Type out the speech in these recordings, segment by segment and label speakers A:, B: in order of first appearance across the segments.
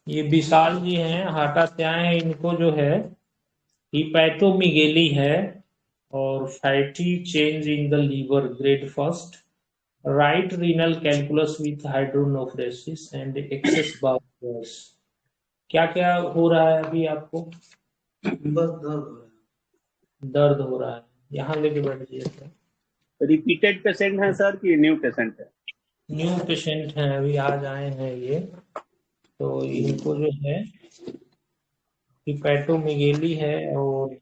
A: ये विशाल जी हैं, हाटा से आए हैं। इनको जो है हिपैटोमीगेली है और fatty change in the liver grade first, right renal calculus with hydronephrosis and excess bowel gas. क्या क्या हो रहा है अभी आपको?
B: बस दर्द हो रहा
A: दर्द हो रहा है। यहाँ लेके बैठ जाइए।
C: रिपीटेड पेशेंट है सर कि न्यू पेशेंट है?
A: न्यू पेशेंट हैं, अभी आज आए हैं ये। तो इनको जो है हिपैटोमीगेली है और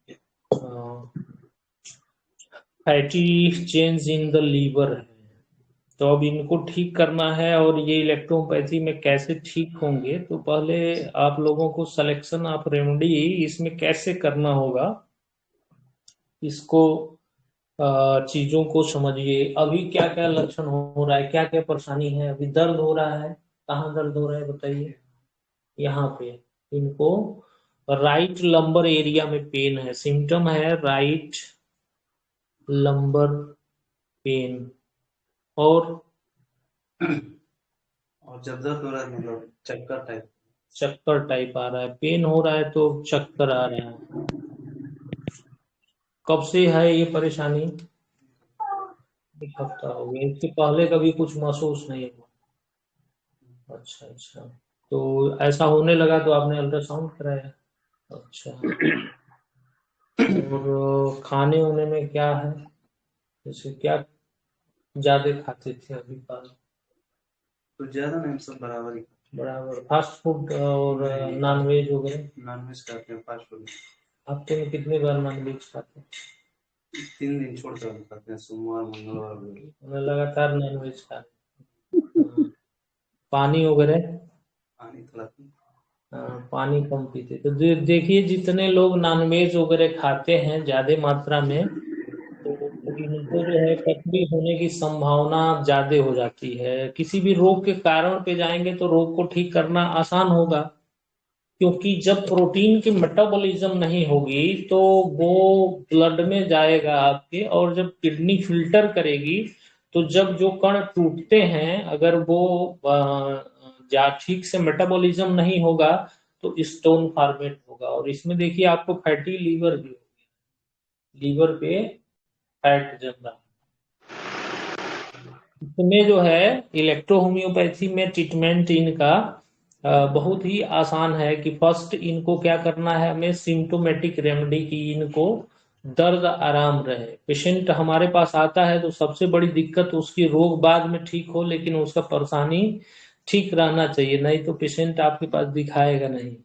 A: fatty change in the liver है। तो अब इनको ठीक करना है। और ये इलेक्ट्रोपैथी में कैसे ठीक होंगे, तो पहले आप लोगों को सिलेक्शन ऑफ रेमेडी इसमें कैसे करना होगा, इसको चीजों को समझिए। अभी क्या क्या लक्षण हो रहा है, क्या क्या परेशानी है? अभी दर्द हो रहा है, कहाँ दर्द हो रहा है बताइए? यहाँ पे इनको राइट लंबर एरिया में पेन है, सिम्टम है राइट लंबर पेन। और
B: और जब दर्द हो रहा है मतलब
A: चक्कर टाइप आ रहा है, पेन हो रहा है तो चक्कर आ रहा है। कब से है ये परेशानी? एक हफ्ता हो गया। इससे पहले कभी कुछ महसूस नहीं हुआ? अच्छा अच्छा। तो ऐसा होने लगा तो आपने अल्ट्रासाउंड कराया? अच्छा। और खाने होने में क्या है, जैसे क्या ज्यादा खाते थे अभी पास?
B: तो ज्यादा नहीं, सब बराबर ही।
A: बराबर फास्ट फूड और नॉन वेज वगैरह?
B: नॉन वेज खाते हैं, फास्ट फूड
A: हफ्ते में कितनी बार नॉन वेज खाते हैं?
B: 3 दिन छोड़ कर खाते हैं, सोमवार मंगलवार बुधवार।
A: मैं लगातार नॉन वेज खा रहे हैं। पानी वगैरह?
B: पानी थोड़ा पी।
A: पानी कम पीते तो देखिए, जितने लोग नॉनवेज वगैरह खाते हैं ज्यादा मात्रा में, तो इनको जो है पथरी होने की संभावना ज्यादा हो जाती है। किसी भी रोग के कारण पे जाएंगे तो रोग को ठीक करना आसान होगा, क्योंकि जब प्रोटीन की मेटाबॉलिज्म नहीं होगी तो वो ब्लड में जाएगा आपके, और जब किडनी फिल्टर करेगी तो जब जो कण टूटते हैं, अगर वो जा ठीक से मेटाबॉलिज्म नहीं होगा तो स्टोन फॉर्मेट होगा। और इसमें देखिए आपको फैटी लीवर भी हो गया, लीवर पे फैट जम रहा है। इसमें जो है इलेक्ट्रो होम्योपैथी में ट्रीटमेंट इनका बहुत ही आसान है। कि फर्स्ट इनको क्या करना है, हमें सिम्टोमेटिक रेमेडी की इनको दर्द आराम रहे। पेशेंट हमारे पास आता है तो सबसे बड़ी दिक्कत उसकी रोग बाद में ठीक हो, लेकिन उसका परेशानी ठीक रहना चाहिए, नहीं तो पेशेंट आपके पास दिखाएगा नहीं।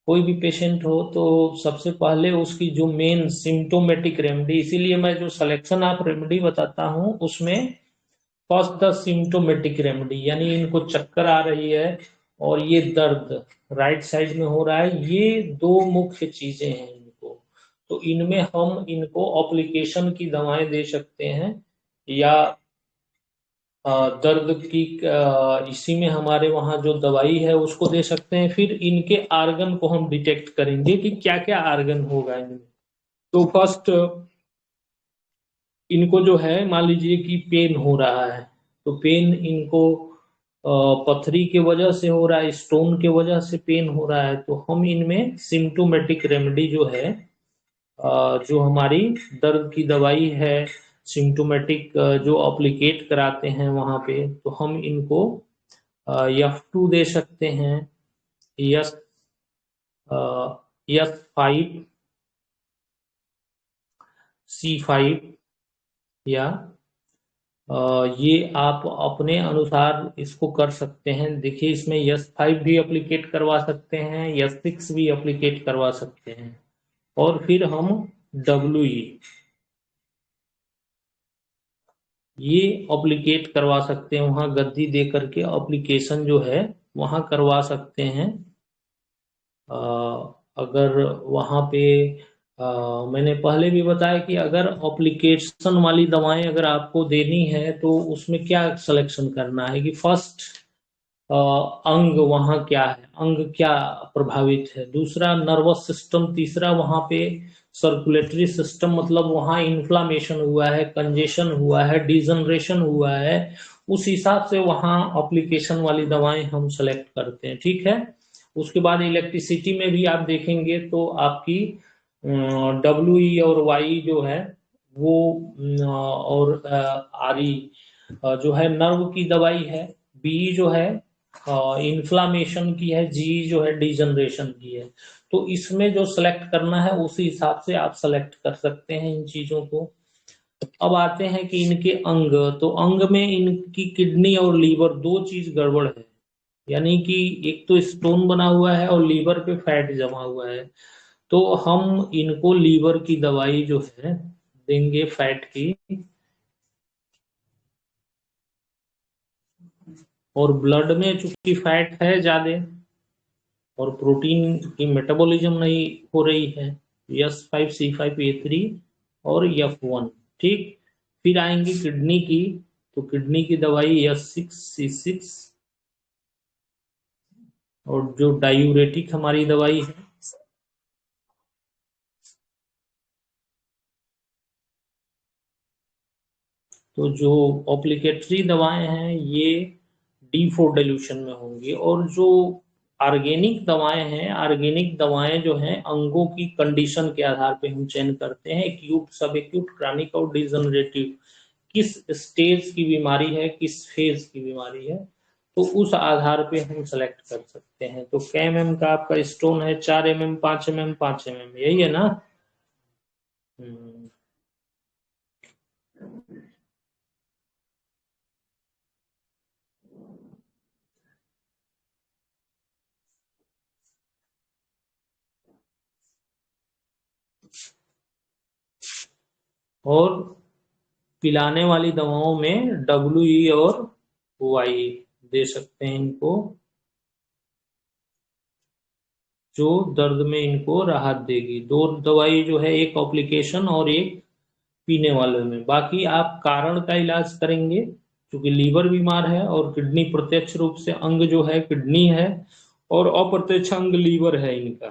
A: कोई भी पेशेंट हो तो सबसे पहले उसकी जो मेन सिम्टोमेटिक रेमेडी, इसीलिए मैं जो सिलेक्शन ऑफ रेमेडी बताता हूँ उसमें फर्स्ट द सिम्टोमेटिक रेमेडी, यानी इनको चक्कर आ रही है और ये दर्द राइट साइड में हो रहा है, ये दो मुख्य चीजें हैं इनको। तो इनमें हम इनको एप्लीकेशन की दवाएं दे सकते हैं, या दर्द की इसी में हमारे वहाँ जो दवाई है उसको दे सकते हैं। फिर इनके आर्गन को हम डिटेक्ट करेंगे कि क्या क्या आर्गन होगा इनमें। तो फर्स्ट इनको जो है, मान लीजिए कि पेन हो रहा है, तो पेन इनको पथरी के वजह से हो रहा है, स्टोन के वजह से पेन हो रहा है, तो हम इनमें सिम्टोमेटिक रेमेडी जो है, जो हमारी दर्द की दवाई है सिम्टोमेटिक, जो अप्लीकेट कराते हैं वहां पे, तो हम इनको F2 दे सकते हैं, यस F5, C5, या ये आप अपने अनुसार इसको कर सकते हैं। देखिए इसमें S5 भी अप्लीकेट करवा सकते हैं, S6 भी अप्लीकेट करवा सकते हैं। और फिर हम WE ये अप्लीकेट करवा सकते हैं, वहां गद्दी दे करके अप्लीकेशन जो है वहां करवा सकते हैं। अगर वहां पे मैंने पहले भी बताया कि अगर एप्लीकेशन वाली दवाएं अगर आपको देनी है तो उसमें क्या सिलेक्शन करना है, कि फर्स्ट अंग वहाँ क्या है, अंग क्या प्रभावित है, दूसरा नर्वस सिस्टम, तीसरा वहाँ पे सर्कुलेटरी सिस्टम, मतलब वहाँ इन्फ्लामेशन हुआ है, कंजेशन हुआ है, डिजनरेशन हुआ है, उस हिसाब से वहाँ एप्लीकेशन वाली दवाएं हम सेलेक्ट करते हैं। ठीक है। उसके बाद इलेक्ट्रिसिटी में भी आप देखेंगे तो आपकी WE और YE जो है वो और RE जो है नर्व की दवाई है, BE जो है इन्फ्लामेशन की है, GE जो है डिजनरेशन की है। तो इसमें जो सेलेक्ट करना है उसी हिसाब से आप सेलेक्ट कर सकते हैं इन चीजों को। अब आते हैं कि इनके अंग, तो अंग में इनकी किडनी और लीवर दो चीज गड़बड़ है, यानी कि एक तो स्टोन बना हुआ है और लीवर पे फैट जमा हुआ है। तो हम इनको लीवर की दवाई जो है देंगे फैट की, और ब्लड में चूंकि फैट है ज्यादा और प्रोटीन की मेटाबॉलिज्म नहीं हो रही है, S5C5A3 और F1, ठीक। फिर आएंगी किडनी की, तो किडनी की दवाई S6C6, और जो डायूरेटिक हमारी दवाई है तो जो ऑप्लिकेटरी दवाएं हैं ये D4 डाइल्यूशन में होंगी। और जो ऑर्गेनिक दवाएं हैं, ऑर्गेनिक दवाएं जो हैं अंगों की कंडीशन के आधार पे हम चयन करते हैं, एक्यूट, सब एक्यूट, क्रॉनिक और डिजनरेटिव, किस स्टेज की बीमारी है, किस फेज की बीमारी है, तो उस आधार पे हम सेलेक्ट कर सकते हैं। तो KM का आपका स्टोन है 4 mm, 5 mm, 5 mm, यही है ना। और पिलाने वाली दवाओं में WE और YE दे सकते हैं इनको, जो दर्द में इनको राहत देगी। दो दवाई जो है, एक ऑप्लिकेशन और एक पीने वाले में। बाकी आप कारण का इलाज करेंगे, क्योंकि लीवर बीमार है और किडनी प्रत्यक्ष रूप से अंग जो है किडनी है और अप्रत्यक्ष अंग लीवर है इनका।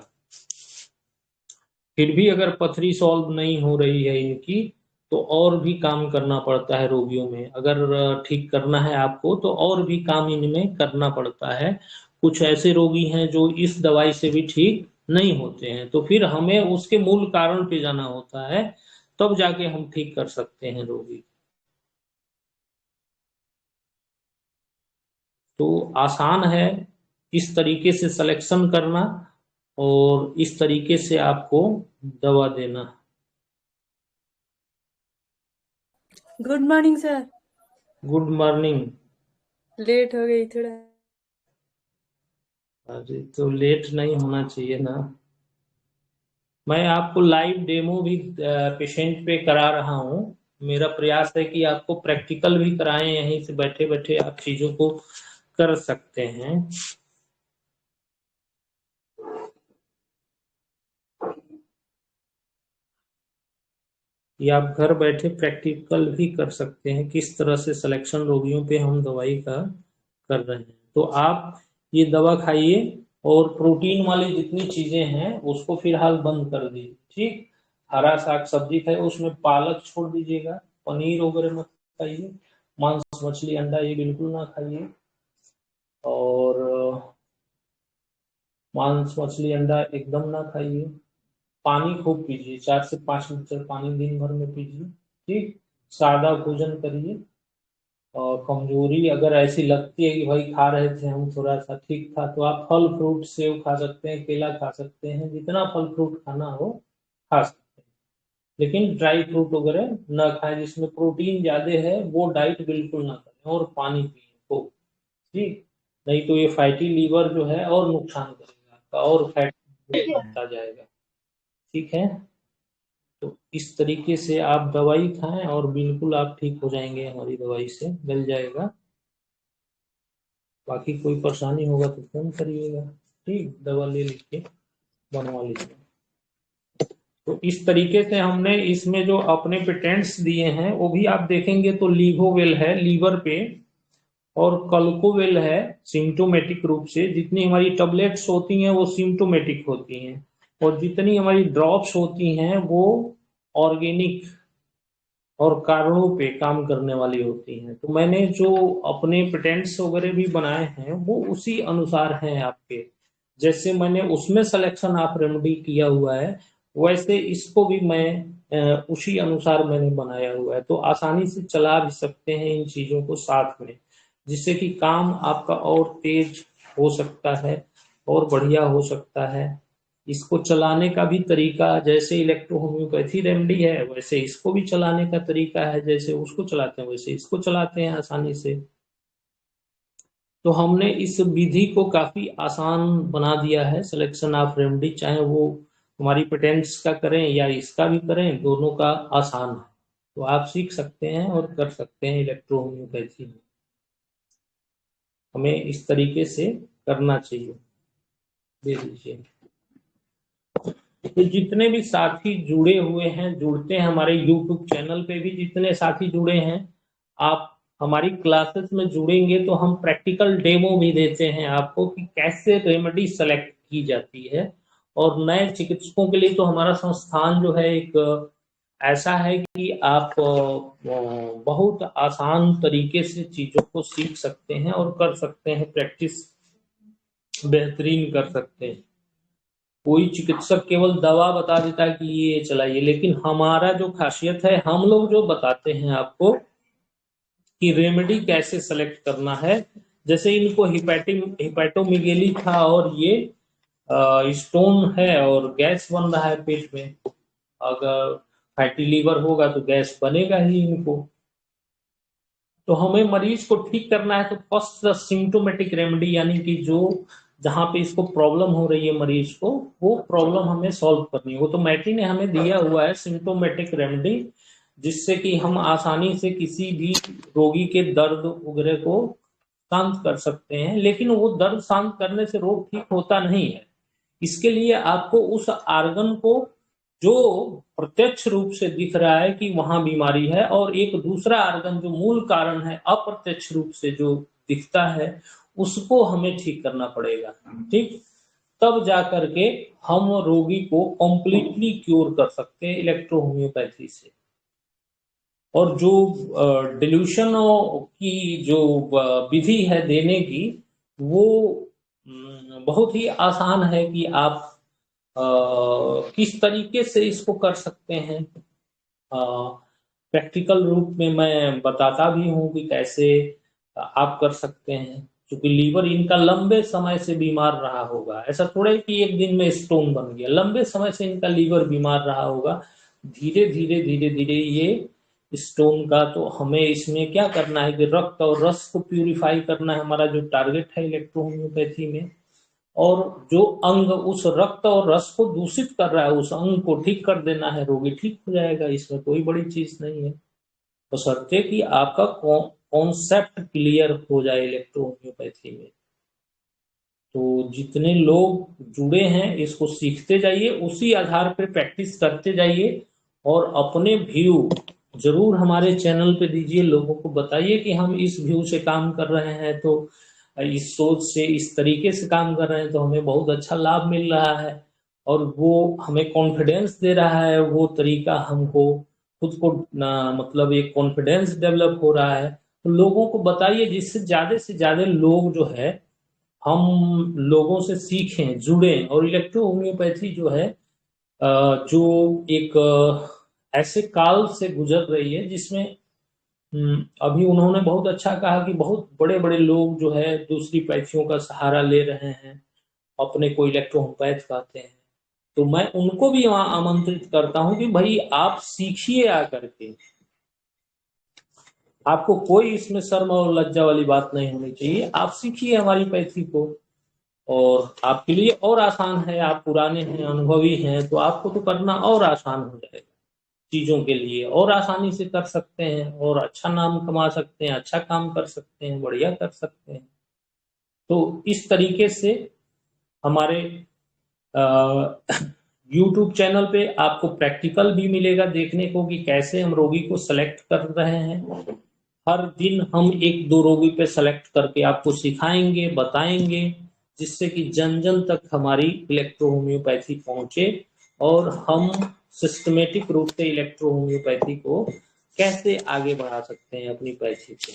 A: फिर भी अगर पथरी सॉल्व नहीं हो रही है इनकी तो और भी काम करना पड़ता है रोगियों में। अगर ठीक करना है आपको तो और भी काम इनमें करना पड़ता है। कुछ ऐसे रोगी हैं जो इस दवाई से भी ठीक नहीं होते हैं, तो फिर हमें उसके मूल कारण पे जाना होता है, तब जाके हम ठीक कर सकते हैं रोगी। तो आसान है इस तरीके से सिलेक्शन करना और इस तरीके से आपको दवा देना।
D: Good morning sir.
A: Good morning.
D: Late हो गई थोड़ा।
A: अरे तो लेट नहीं होना चाहिए ना। मैं आपको लाइव डेमो भी पेशेंट पे करा रहा हूँ। मेरा प्रयास है कि आपको प्रैक्टिकल भी कराएं, यहीं से बैठे बैठे आप चीजों को कर सकते हैं। या आप घर बैठे प्रैक्टिकल भी कर सकते हैं, किस तरह से सिलेक्शन रोगियों पे हम दवाई का कर रहे हैं। तो आप ये दवा खाइए और प्रोटीन वाली जितनी चीजें हैं उसको फिलहाल बंद कर दीजिए, ठीक। हरा साग सब्जी खाइए, उसमें पालक छोड़ दीजिएगा, पनीर वगैरह मत खाइए, मांस मछली अंडा ये बिल्कुल ना खाइए, और मांस मछली अंडा एकदम ना खाइए। पानी खूब पीजिए, 4 से 5 लीटर पानी दिन भर में पीजिए, ठीक। सादा भोजन करिए। और कमजोरी अगर ऐसी लगती है कि भाई खा रहे थे हम थोड़ा सा ठीक था, तो आप फल फ्रूट, सेव खा सकते हैं, केला खा सकते हैं, जितना फल फ्रूट खाना हो खा सकते हैं। लेकिन ड्राई फ्रूट वगैरह ना खाएं, जिसमें प्रोटीन ज्यादा है वो डाइट बिल्कुल ना करें, और पानी पिए खूब, ठीक। नहीं तो ये फैटी लीवर जो है और नुकसान करेगा आपका, और फैट बढ़ता जाएगा, ठीक है। तो इस तरीके से आप दवाई खाएं और बिल्कुल आप ठीक हो जाएंगे, हमारी दवाई से मिल जाएगा। बाकी कोई परेशानी होगा तो फोन करिएगा, ठीक। दवा ले लीजिए, बनवा लीजिए। तो इस तरीके से हमने इसमें जो अपने पेटेंट्स दिए हैं वो भी आप देखेंगे तो लीवोवेल है लीवर पे, और कल्कोवेल है सिम्टोमेटिक रूप से। जितनी हमारी टैबलेट्स होती हैं वो सिम्टोमेटिक होती हैं, और जितनी हमारी ड्रॉप्स होती हैं वो ऑर्गेनिक और कारणों पे काम करने वाली होती हैं। तो मैंने जो अपने पेटेंट्स वगैरह भी बनाए हैं वो उसी अनुसार हैं आपके। जैसे मैंने उसमें सिलेक्शन ऑफ रेमेडी किया हुआ है, वैसे इसको भी मैं उसी अनुसार मैंने बनाया हुआ है। तो आसानी से चला भी सकते हैं इन चीजों को साथ में, जिससे कि काम आपका और तेज हो सकता है और बढ़िया हो सकता है। इसको चलाने का भी तरीका जैसे इलेक्ट्रो होम्योपैथी रेमेडी है, वैसे इसको भी चलाने का तरीका है, जैसे उसको चलाते हैं वैसे इसको चलाते हैं आसानी से। तो हमने इस विधि को काफी आसान बना दिया है, सिलेक्शन ऑफ रेमेडी, चाहे वो हमारी पेटेंट्स का करें या इसका भी करें, दोनों का आसान है। तो आप सीख सकते हैं और कर सकते हैं इलेक्ट्रो होम्योपैथी में। हमें इस तरीके से करना चाहिए। दे दीजिए। तो जितने भी साथी जुड़े हुए हैं, जुड़ते हैं हमारे YouTube चैनल पे भी, जितने साथी जुड़े हैं, आप हमारी क्लासेस में जुड़ेंगे तो हम प्रैक्टिकल डेमो भी देते हैं आपको कि कैसे रेमेडी सेलेक्ट की जाती है। और नए चिकित्सकों के लिए तो हमारा संस्थान जो है एक ऐसा है कि आप बहुत आसान तरीके से चीजों को सीख सकते हैं और कर सकते हैं, प्रैक्टिस बेहतरीन कर सकते हैं। कोई चिकित्सक केवल दवा बता देता है कि ये चलाइए, लेकिन हमारा जो खासियत है, हम लोग जो बताते हैं आपको कि रेमेडी कैसे सेलेक्ट करना है। जैसे इनको हिपैटोमीगेली था और ये स्टोन है और गैस बन रहा है पेट में। अगर फैटी लीवर होगा तो गैस बनेगा ही इनको। तो हमें मरीज को ठीक करना है तो फर्स्ट सिम्टोमेटिक रेमेडी, यानी कि जो जहां पे इसको प्रॉब्लम हो रही है मरीज को, वो प्रॉब्लम हमें सॉल्व करनी है। वो तो मैटी ने हमें दिया हुआ है सिम्टोमेटिक रेमेडी, जिससे कि हम आसानी से किसी भी रोगी के दर्द वगैरह को शांत कर सकते हैं। लेकिन वो दर्द शांत करने से रोग ठीक होता नहीं है। इसके लिए आपको उस आर्गन को जो प्रत्यक्ष रूप से दिख रहा है कि वहां बीमारी है, और एक दूसरा आर्गन जो मूल कारण है अप्रत्यक्ष रूप से जो दिखता है, उसको हमें ठीक करना पड़ेगा। ठीक, तब जा करके हम रोगी को कंप्लीटली क्योर कर सकते हैं इलेक्ट्रो होम्योपैथी से। और जो डिल्यूशन की जो विधि है देने की, वो बहुत ही आसान है कि आप किस तरीके से इसको कर सकते हैं। प्रैक्टिकल रूप में मैं बताता भी हूँ कि कैसे आप कर सकते हैं, क्योंकि लीवर इनका लंबे समय से बीमार रहा होगा। ऐसा थोड़ा है कि एक दिन में स्टोन बन गया, लंबे समय से इनका लीवर बीमार रहा होगा। धीरे धीरे धीरे धीरे ये स्टोन का, तो हमें इसमें क्या करना है कि रक्त और रस को प्यूरिफाई करना है, हमारा जो टारगेट है इलेक्ट्रो होम्योपैथी में। और जो अंग उस रक्त और रस को दूषित कर रहा है, उस अंग को ठीक कर देना है, रोगी ठीक हो जाएगा। इसमें कोई बड़ी चीज नहीं है, बशर्ते कि आपका कॉन्सेप्ट क्लियर हो जाए इलेक्ट्रो होम्योपैथी में। तो जितने लोग जुड़े हैं इसको सीखते जाइए, उसी आधार पर प्रैक्टिस करते जाइए, और अपने व्यू जरूर हमारे चैनल पे दीजिए। लोगों को बताइए कि हम इस व्यू से काम कर रहे हैं, तो इस सोच से, इस तरीके से काम कर रहे हैं, तो हमें बहुत अच्छा लाभ मिल रहा है और वो हमें कॉन्फिडेंस दे रहा है। वो तरीका हमको खुद को मतलब एक कॉन्फिडेंस डेवलप हो रहा है। तो लोगों को बताइए, जिससे से ज्यादा लोग जो है हम लोगों से सीखें, जुड़ें। और इलेक्ट्रो होम्योपैथी जो है जो एक ऐसे काल से गुजर रही है जिसमें अभी उन्होंने बहुत अच्छा कहा कि बहुत बड़े बड़े लोग जो है दूसरी पैथियों का सहारा ले रहे हैं, अपने को इलेक्ट्रो होम्योपैथ कहते हैं। तो मैं उनको भी वहां आमंत्रित करता हूं कि भाई आप सीखिए आकर के। आपको कोई इसमें शर्म और लज्जा वाली बात नहीं होनी चाहिए। आप सीखिए हमारी पैथी को, और आपके लिए और आसान है। आप पुराने हैं, अनुभवी हैं, तो आपको तो करना और आसान हो जाएगा। चीजों के लिए और आसानी से कर सकते हैं और अच्छा नाम कमा सकते हैं, अच्छा काम कर सकते हैं, बढ़िया कर सकते हैं। तो इस तरीके से हमारे YouTube चैनल पे आपको प्रैक्टिकल भी मिलेगा देखने को कि कैसे हम रोगी को सेलेक्ट कर रहे हैं। हर दिन हम 1-2 रोगी पे सेलेक्ट करके आपको सिखाएंगे, बताएंगे, जिससे कि जन जन तक हमारी इलेक्ट्रो होम्योपैथी पहुंचे और हम सिस्टमेटिक रूप से इलेक्ट्रो होम्योपैथी को कैसे आगे बढ़ा सकते हैं अपनी पैथी को।